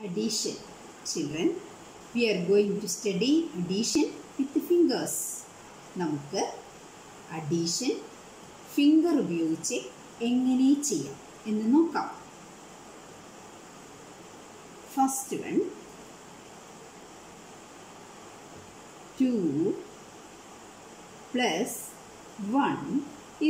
Addition. Children, we are going to study addition with the fingers. നമുക്ക് addition finger ഉപയോഗിച്ച് എങ്ങനെ ചെയ്യാം എന്ന് നോക്കാം. First one, 2 plus 1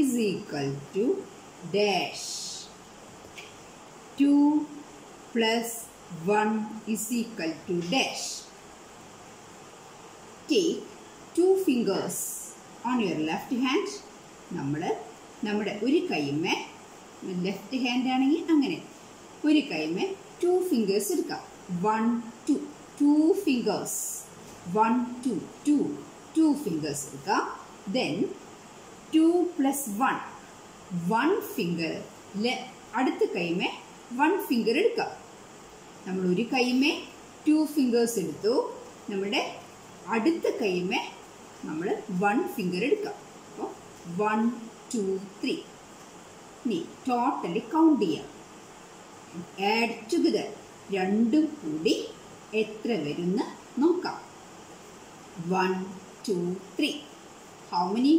is equal to dash. 2 plus 1 is equal to dash. Take 2 fingers on your left hand. നമ്മുടെ ഒരു കൈമേ left hand ആണെങ്കിൽ അങ്ങനെ ഒരു കൈമേ 2 fingers എടുക്കാം. 1 2 2 fingers 1 2 2 2 fingers എടുക്കാം. Then 2 plus 1 finger അടുത്ത കൈമേ 1 finger എടുക്കാം. നമ്മൾ ഒരു കൈമേ 2 fingers എടുത്തു. നമ്മുടെ അടുത്ത കൈമേ നമ്മൾ 1 finger എടുക്കാം. അപ്പോൾ 1 2 3. ഇനി ടോട്ടലി കൗണ്ട് ചെയ്യാം. ആഡ് ടുഗദർ രണ്ടും കൂടി എത്ര വരുമെന്ന് നോക്കാം. 1 2 3. How many?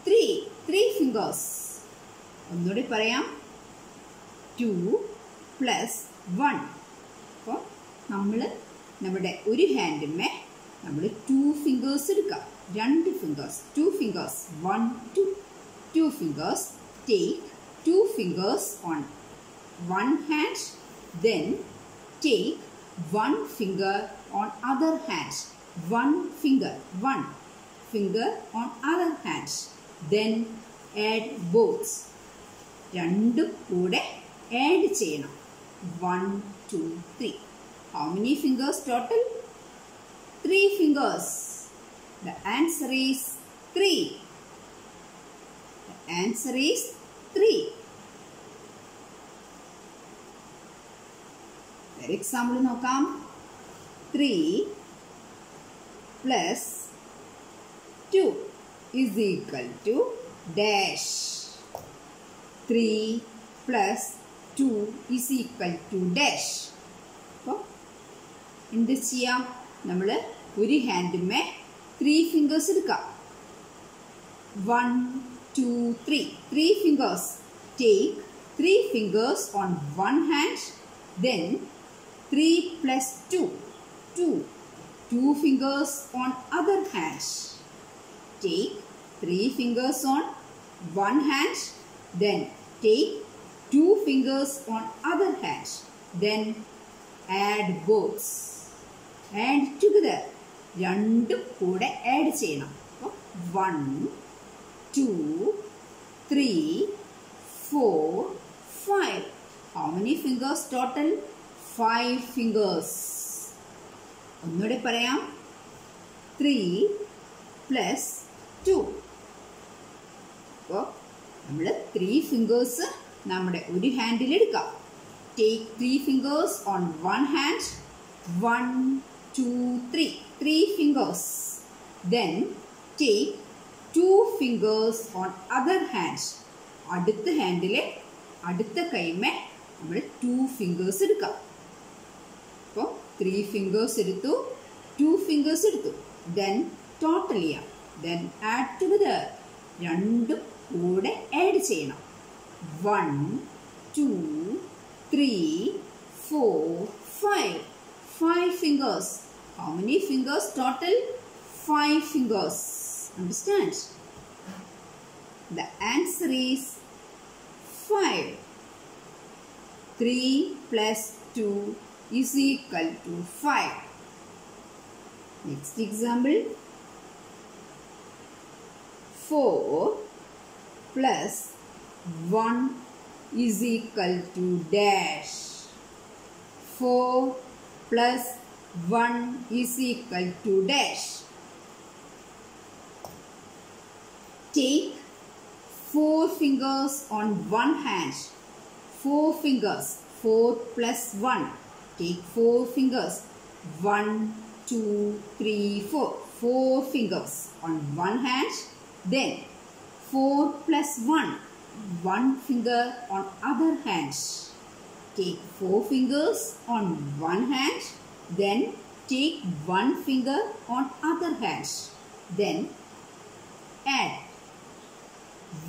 3 fingers. ഒന്നുകൂടി പറയാം. 2 plus 1. അപ്പോൾ നമ്മൾ നമ്മുടെ ഒരു ഹാൻഡിന്മേ നമ്മൾ 2 fingers എടുക്കാം. 2 fingers 2 fingers 1 2 fingers. Take 2 fingers on one hand, then take 1 finger on other hand. 1 finger on other hand. Then add both. രണ്ടും കൂടെ ആഡ് ചെയ്യണം. 1 2 3. How many fingers total? 3 fingers. The answer is 3. The answer is 3. For example നോക്കാം. 3 plus 2 is equal to dash. 3 plus 2 is equal to dash. അപ്പോൾ എന്ത് ചെയ്യാം? നമ്മൾ ഒരു ഹാൻഡിന്മേ 3 fingers എടുക്കാം. 1 2 3 3 fingers. Take 3 fingers on one hand, then 3 plus 2 fingers on other hand. Take 3 fingers on one hand, then take 2 fingers on other hand, then add both. Add together. രണ്ടും കൂടെ add ചെയ്യണം. അപ്പോൾ 1 2 3 4 5. How many fingers total? 5 fingers. ഒന്നുകൂടെ പറയാം. 3 plus 2. അപ്പോൾ നമ്മൾ 3 fingers നമ്മുടെ ഒരു ഹാൻഡിൽ എടുക്കാം. Take 3 fingers on one hand. 1 2 3 fingers. Then take 2 fingers on other hand. അടുത്ത ഹാൻഡിലെ അടുത്ത കൈമേ നമ്മൾ 2 fingers എടുക്കാം. അപ്പോൾ 3 fingers എടുത്തു, 2 fingers എടുത്തു. Then ടോട്ടൽ ചെയ്യാം. Then add together. രണ്ടും കൂടെ ആഡ് ചെയ്യണം. 1 2 3 4 5. 5 fingers. How many fingers total? 5 fingers. Understand? The answer is 5. 3 plus 2 is equal to 5. Next example. 4 plus 1 is equal to dash. 4 plus 1 is equal to dash. Take 4 fingers on one hand. 4 fingers. 4 plus 1. Take 4 fingers. 1 2 3 4. 4 fingers on one hand. Then 4 plus 1. 1 finger on other hand. take 4 fingers on one hand, then take 1 finger on other hand, then add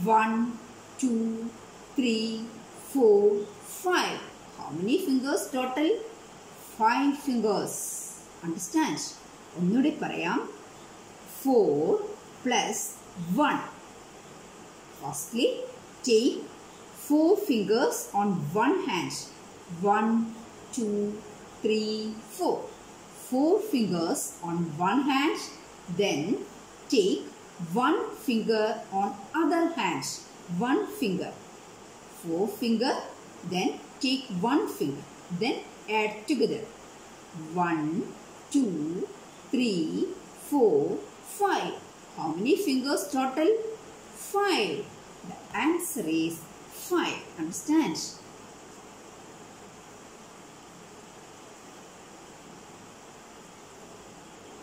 1, 2, 3, 4, 5. How many fingers total? 5 fingers. Understand? ഒന്നുകൂടി പറയാം. 4 plus 1. Firstly, take 4 fingers on one hand. 1, 2, 3, 4. 4 fingers on one hand. Then take 1 finger on other hand. 1 finger. 4 finger. Then take 1 finger. Then add together. 1, 2, 3, 4, 5. How many fingers total? 5. The answer is 5. Understand?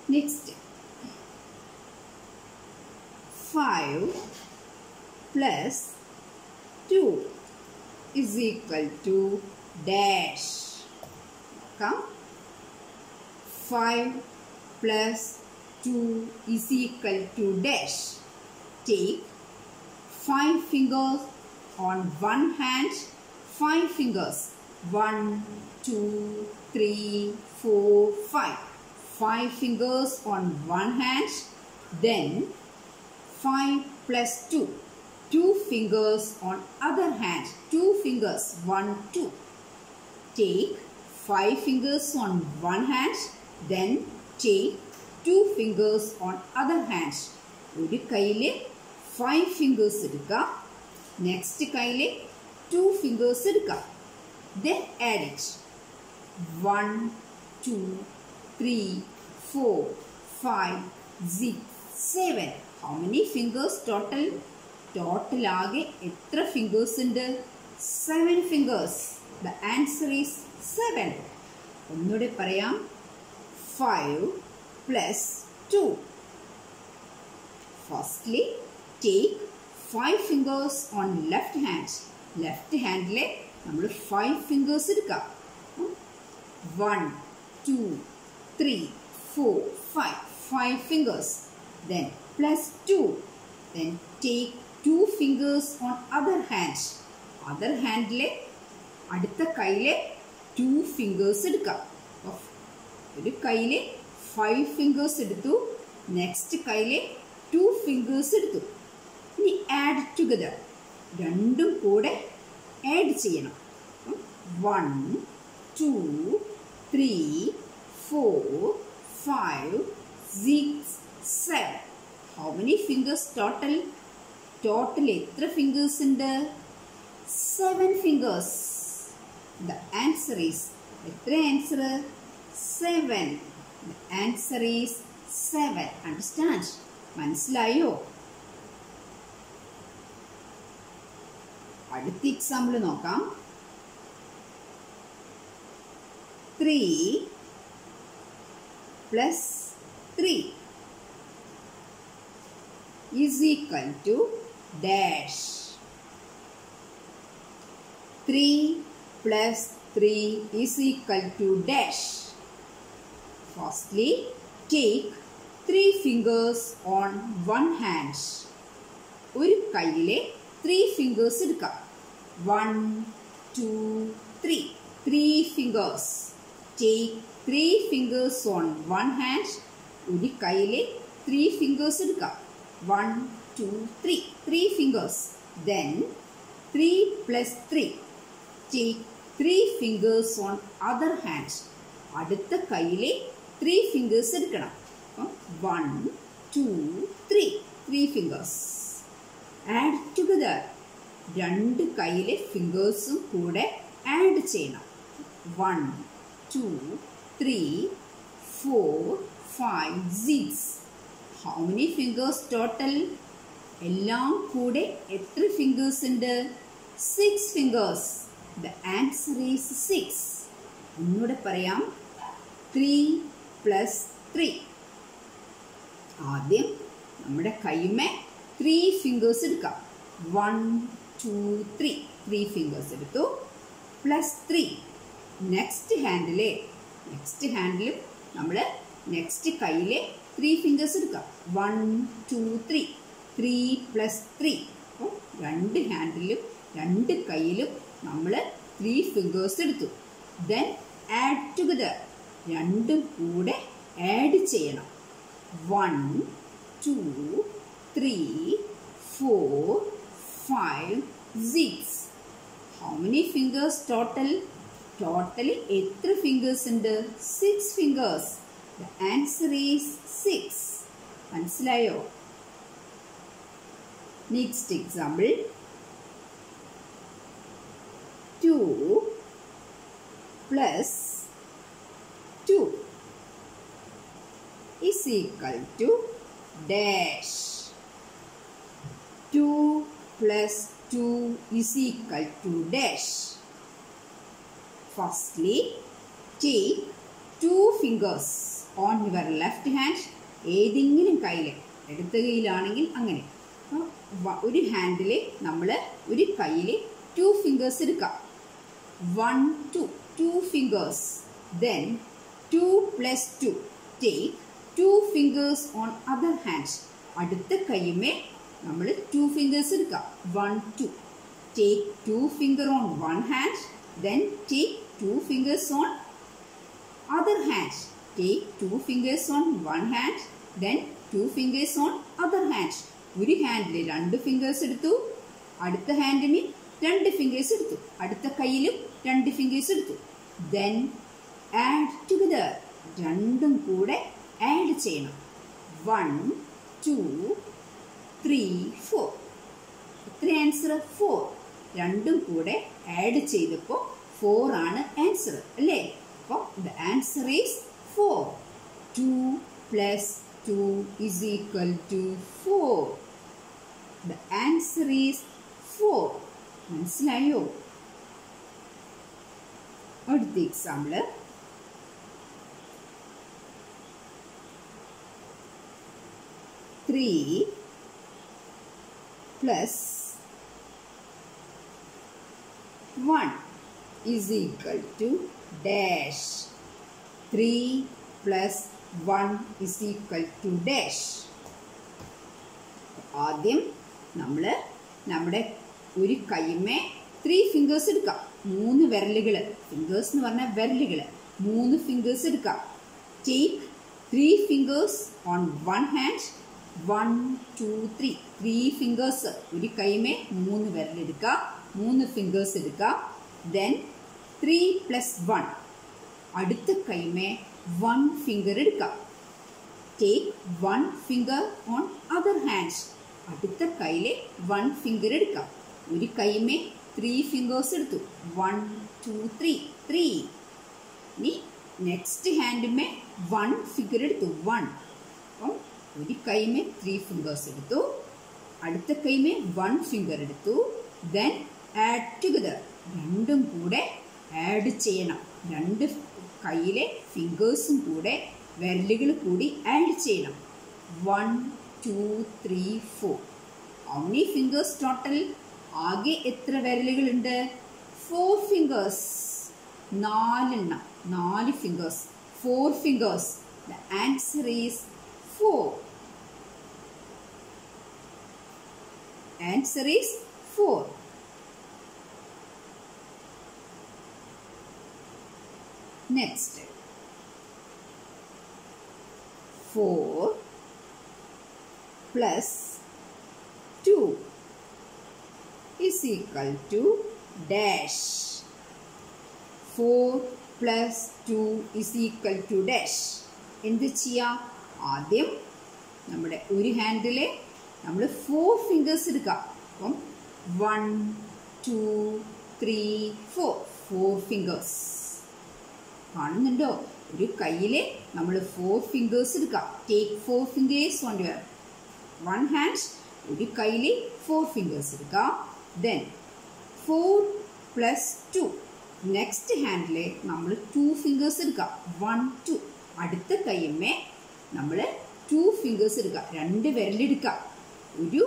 Next. 5 plus 2 is equal to dash. Come. 5 plus 2 is equal to dash. Take 5 fingers on one hand. 5 fingers. 1, 2, 3, 4, 5. 5 fingers on one hand. Then 5 plus 2. 2 fingers on other hand. 2 fingers. 1, 2. Take 5 fingers on one hand. Then take 2 fingers on other hand. ഒരു കൈയിലെ 5 fingers എടുക്കുക. Next കൈയിലെ 2 fingers എടുക്കുക. Then add it. 1, 2, 3, 4, 5, 6, 7. How many fingers total? Total ആകെ എത്ര fingers ഉണ്ട്? 7 fingers. The answer is 7. ഒന്നുകൂടെ പറയാം. 5 plus 2. Firstly, take 5 fingers on left hand. Left hand le nammal 5 fingers edukka. 1, 2, 3, 4, 5. 5 fingers. Then plus 2. Then take 2 fingers on other hand. Other hand le adutha kaile 2 fingers edukka. ഒരു കൈയിലെ 5 fingers എടുത്തു. Next കൈയിലെ 2 fingers എടുത്തു. ഇനി add together. രണ്ടും കൂടെ add ചെയ്യണം. 1, 2, 3, 4, 5, 6, 7. How many fingers total? Total എത്ര ഫിംഗേഴ്സ് ഉണ്ട്? 7 fingers. The answer is എത്ര answer? 7. The answer is 7. Understand? മനസ്സിലായോ? അടുത്ത എക്സാമ്പിൾ നോക്കാം. 3 plus 3 is equal to dash. 3 plus 3 is equal to dash. Firstly, take 3 fingers on one hand. ഒരു കൈയിലെ 3 fingers എടുക്കുക. 1, 2, 3. 3 fingers. Take 3 fingers on one hand. ഒരു കൈയിലെ 3 fingers എടുക്കുക. 1, 2, 3. 3 fingers. Then 3 plus 3. Take 3 fingers on other hand. അടുത്ത കൈയിലെ 3 fingers എടുക്കണം. 1, 2, 3. 3 fingers. Add together. രണ്ട് കൈയിലെ ഫിംഗേഴ്സും കൂടെ ആഡ് ചെയ്യണം. 1, 2, 3, 4, 5, 6. How many fingers total? എല്ലാം കൂടെ എത്ര ഫിംഗേഴ്സ് ഉണ്ട്? 6 fingers. The answer is 6. ഒന്നുകൂടെ പറയാം. 3 plus 3. ആദ്യം നമ്മുടെ കൈമേ 3 fingers എടുക്കാം. 1, 2, 3. 3 fingers എടുത്തു. പ്ലസ് 3. നെക്സ്റ്റ് ഹാൻഡിലും നമ്മൾ നെക്സ്റ്റ് കയ്യിലെ 3 ഫിംഗേഴ്സ് എടുക്കുക. 1 2 3. 3 പ്ലസ് 3. അപ്പോൾ രണ്ട് ഹാൻഡിലും രണ്ട് കയ്യിലും നമ്മൾ 3 ഫിംഗേഴ്സ് എടുത്തു. Then add together. രണ്ടും കൂടെ ആഡ് ചെയ്യണം. 1 2 3 4 5 6. How many fingers total? Total എത്ര ഫിംഗേഴ്സ് ഉണ്ട്? 6 ഫിംഗേഴ്സ്. The answer is 6. മനസ്സിലായോ? Next example. 2 plus 2 is equal to dash. 2 plus 2 is equal to dash. Firstly, take 2 fingers on your left hand. ഏതെങ്കിലും കയ്യിൽ, എടുത്ത കയ്യിലാണെങ്കിൽ അങ്ങനെ. ഒരു ഹാൻഡിൽ നമ്മൾ ഒരു കയ്യിൽ 2 ഫിംഗേഴ്സ് എടുക്കാം. 1 2 fingers. Then 2 plus 2. Take 2 fingers on other hand. അടുത്ത കയ്യുമേ നമ്മൾ 2 ഫിംഗേഴ്സ് എടുക്കാം. 1 2. Take 2 finger on one hand. Then take 2 fingers on other hand. Take 2 fingers on one hand. Then 2 fingers on other hand. ഒരു handle 2 fingers എടുത്തു, അടുത്ത ഹാൻഡിന് 2 fingers എടുത്തു, അടുത്ത കയ്യിലും 2 fingers എടുത്തു. Then add together. രണ്ടും കൂടെ ആഡ് ചെയ്യണം. 1 2 3 4. എത്ര ആൻസർ? 4. രണ്ടും കൂടെ ആഡ് ചെയ്തപ്പോൾ 4 ആണ് ആൻസർ അല്ലേ? അപ്പോൾ the answer is 4. 2 plus 2 is equal to 4. The answer is 4. മനസ്സിലായോ? അടുത്ത example. 3 plus 1 is equal to dash. 3 plus 1 is equal to dash. ആദ്യം നമ്മൾ നമ്മുടെ ഒരു കൈമേ 3 ഫിംഗേഴ്സ് എടുക്കാം. 3 വിരലുകൾ. ഫിംഗേഴ്സ് എന്ന് പറഞ്ഞാൽ വിരലുകൾ. 3 ഫിംഗേഴ്സ് എടുക്കാം. Take 3 fingers on one hand. 1 2 3. 3 fingers. ഒരു കൈമേ 3 വിരലെടുക്കുക. 3 ഫിംഗേഴ്സ് എടുക്കുക. Then 3 plus 1. അടുത്ത കൈമേ 1 ഫിംഗർ എടുക്കുക. Take 1 finger on other hand. അടുത്ത കയ്യിലെ 1 ഫിംഗർ എടുക്കാം. ഒരു കൈമേ 3 ഫിംഗേഴ്സ് എടുത്തു. 1 2 3. 3. ഇനി നെക്സ്റ്റ് ഹാൻഡുമേ 1 ഫിംഗർ എടുത്തു. 1. അപ്പം ഒരു കൈമേ 3 ഫിംഗേഴ്സ് എടുത്തു, അടുത്ത കൈമേ 1 ഫിംഗർ എടുത്തു. Then add together. രണ്ടും കൂടെ ആഡ് ചെയ്യണം. രണ്ട് കയ്യിലെ ഫിംഗേഴ്സും കൂടെ വിരലുകൾ കൂടി ആഡ് ചെയ്യണം. 1 2 3 4. How many fingers total? ആകെ എത്ര വിരലുകളുണ്ട്? 4 fingers. 4 fingers. 4 fingers. The answer is 4. Answer is 4. Next. 4 plus 2 is equal to dash. 4 plus 2 is equal to dash. എന്ത് ചെയ്യാം? ആദ്യം നമ്മുടെ ഒരു ഹാൻഡിൽ നമ്മൾ 4 ഫിംഗേഴ്സ് എടുക്കാം. അപ്പം 1 2 3 4. 4 ഫിംഗേഴ്സ് കാണുന്നുണ്ടോ? ഒരു കയ്യിൽ നമ്മൾ 4 ഫിംഗേഴ്സ് എടുക്കാം. Take 4 fingers on your one hand. ഒരു കയ്യിൽ 4 ഫിംഗേഴ്സ് എടുക്കാം. Then 4 plus 2. നെക്സ്റ്റ് ഹാൻഡിൽ നമ്മൾ 2 ഫിംഗേഴ്സ് എടുക്കാം. 1 2. അടുത്ത കയ്യമ്മേ നമ്മൾ 2 ഫിംഗേഴ്സ് എടുക്കാം. 2 വിരലെടുക്കാം. ഒരു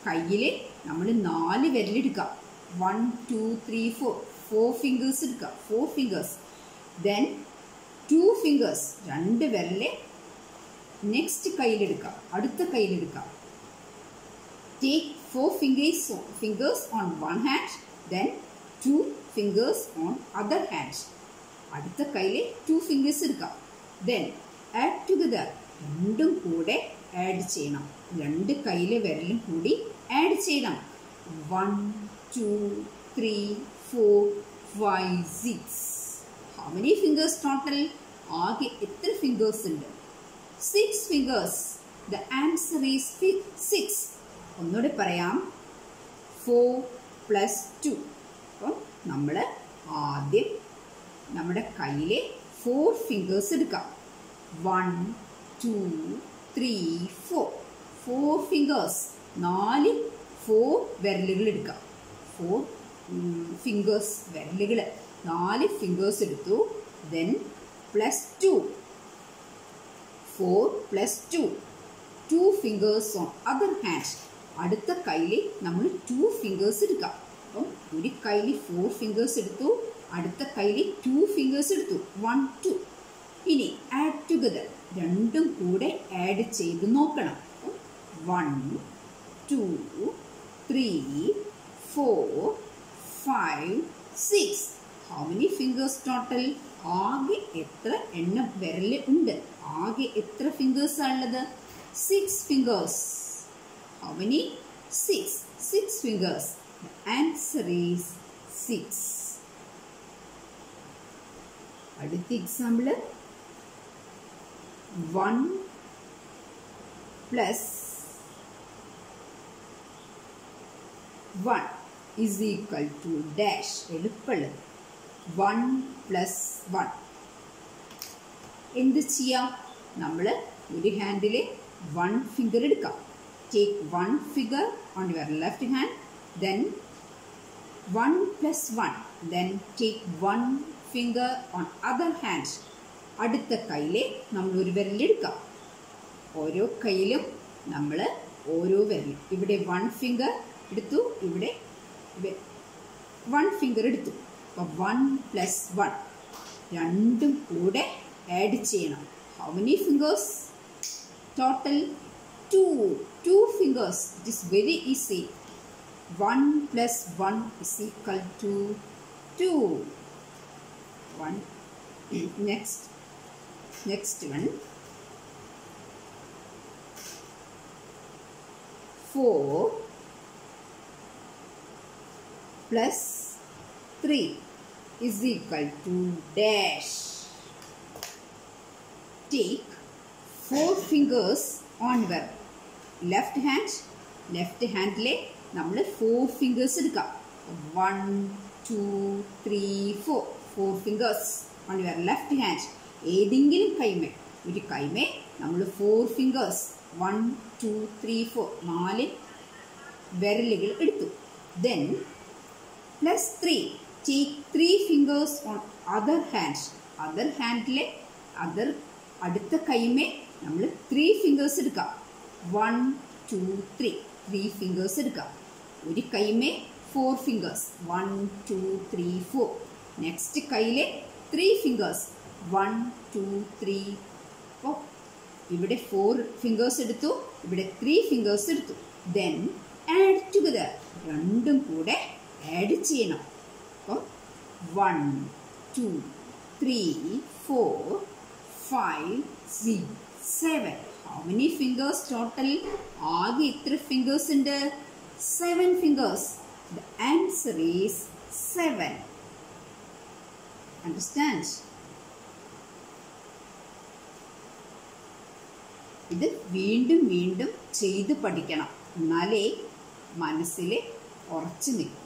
കയ്യിൽ നമ്മൾ 4 വിരലെടുക്കാം. 1 2 3 4. 4 fingers എടുക്കുക. 4 fingers. Then 2 fingers. 2 വിരല് നെക്സ്റ്റ് കയ്യിലെടുക്കുക. അടുത്ത കയ്യിലെടുക്കുക. Take 4 fingers on one hand. Then 2 fingers on other hand. അടുത്ത കയ്യിൽ 2 fingers എടുക്കുക. Then add together. രണ്ടും കൂടെ ആഡ് ചെയ്യണം. 2 കയ്യിലെ വിരലും കൂടി ആഡ് ചെയ്യണം. 1, 2, 3, 4, 5, 6. How many fingers total? ആകെ എത്ര fingers ഉണ്ട്? 6 fingers. The answer is 6. ഒന്നുകൂടെ പറയാം. 4 plus 2. അപ്പം നമ്മൾ ആദ്യം നമ്മുടെ കയ്യിലെ 4 fingers എടുക്കാം. 1, 2, 3, 4. 4 fingers. 4 വിരലുകൾ എടുക്കാം. 4 fingers വിരലുകൾ 4 fingers എടുത്തു. Then plus 2. 4 plus 2. 2 fingers on other hand. അടുത്ത കയ്യിൽ നമ്മൾ 2 fingers എടുക്കാം. അപ്പം ഒരു കയ്യിൽ 4 fingers എടുത്തു. അടുത്ത കയ്യിൽ 2 fingers എടുത്തു. 1, 2. ഇനി ആഡ് ടുഗദർ. രണ്ടും കൂടെ ആഡ് ചെയ്ത് നോക്കണം. 1, 2, 3, 4, 5, 6. How many fingers total? ആകെ എത്ര എണ്ണം വിരല് ഉണ്ട്? ആകെ എത്ര fingers ആണുള്ളത്? 6 fingers. How many? 6. 6 fingers. The answer is 6. അടുത്ത example 1 plus 1 is equal to dash. എളുപ്പമുള്ളത് 1 plus 1. എന്ത് ചെയ്യാം? നമ്മൾ ഒരു ഹാൻഡിൽ 1 finger എടുക്കാം. Take 1 finger on your left hand. Then 1 plus 1. Then take 1 finger on other hand. അടുത്ത കയ്യിൽ നമ്മൾ ഒരു വിരലെടുക്കാം. ഓരോ കയ്യിലും നമ്മൾ ഓരോ വിരൽ. ഇവിടെ 1 finger എടുത്തു. ഇവിടെ 1 finger എടുത്തു. അപ്പോൾ 1 plus 1. രണ്ടും കൂടെ ആഡ് ചെയ്യണം. How many fingers? Total 2 fingers. It is very easy. 1 plus 1 is equal to 2. 1. Next one. 4 plus 3 is equal to dash. Take 4 fingers on your left hand. Left handle നമ്മൾ 4 fingers എടുക്കാം. 1, 2, 3, 4. 4 fingers on your left hand. ഏതെങ്കിലും കൈമേ ഒരു കൈമേ നമ്മൾ 4 fingers 1, 2, 3, 4 4 വിരലുകൾ എടുത്തു. Then plus 3. Take 3 fingers on other hand. Other handle അടുത്ത കൈമേ നമ്മൾ 3 fingers എടുക്കാം. 1, 2, 3. 3 fingers എടുക്കാം. ഒരു കൈമേ 4 fingers 1, 2, 3, 4. നെക്സ്റ്റ് കയ്യിലെ 3 fingers 1, 2, 3. അപ്പോൾ ഇവിടെ 4 fingers എടുത്തു. ഇവിടെ 3 fingers എടുത്തു. Then add together. രണ്ടും കൂടെ ആഡ് ചെയ്യണം. അപ്പം 1, 2, 3, 4, 5, 6, 7. How many fingers total? ആകെ എത്ര fingers ഉണ്ട്? 7 fingers. The answer is 7. Understand? ഇത് വീണ്ടും വീണ്ടും ചെയ്ത് പഠിക്കണം. എന്നാലേ മനസ്സിൽ ഉറച്ചു നിൽക്കും.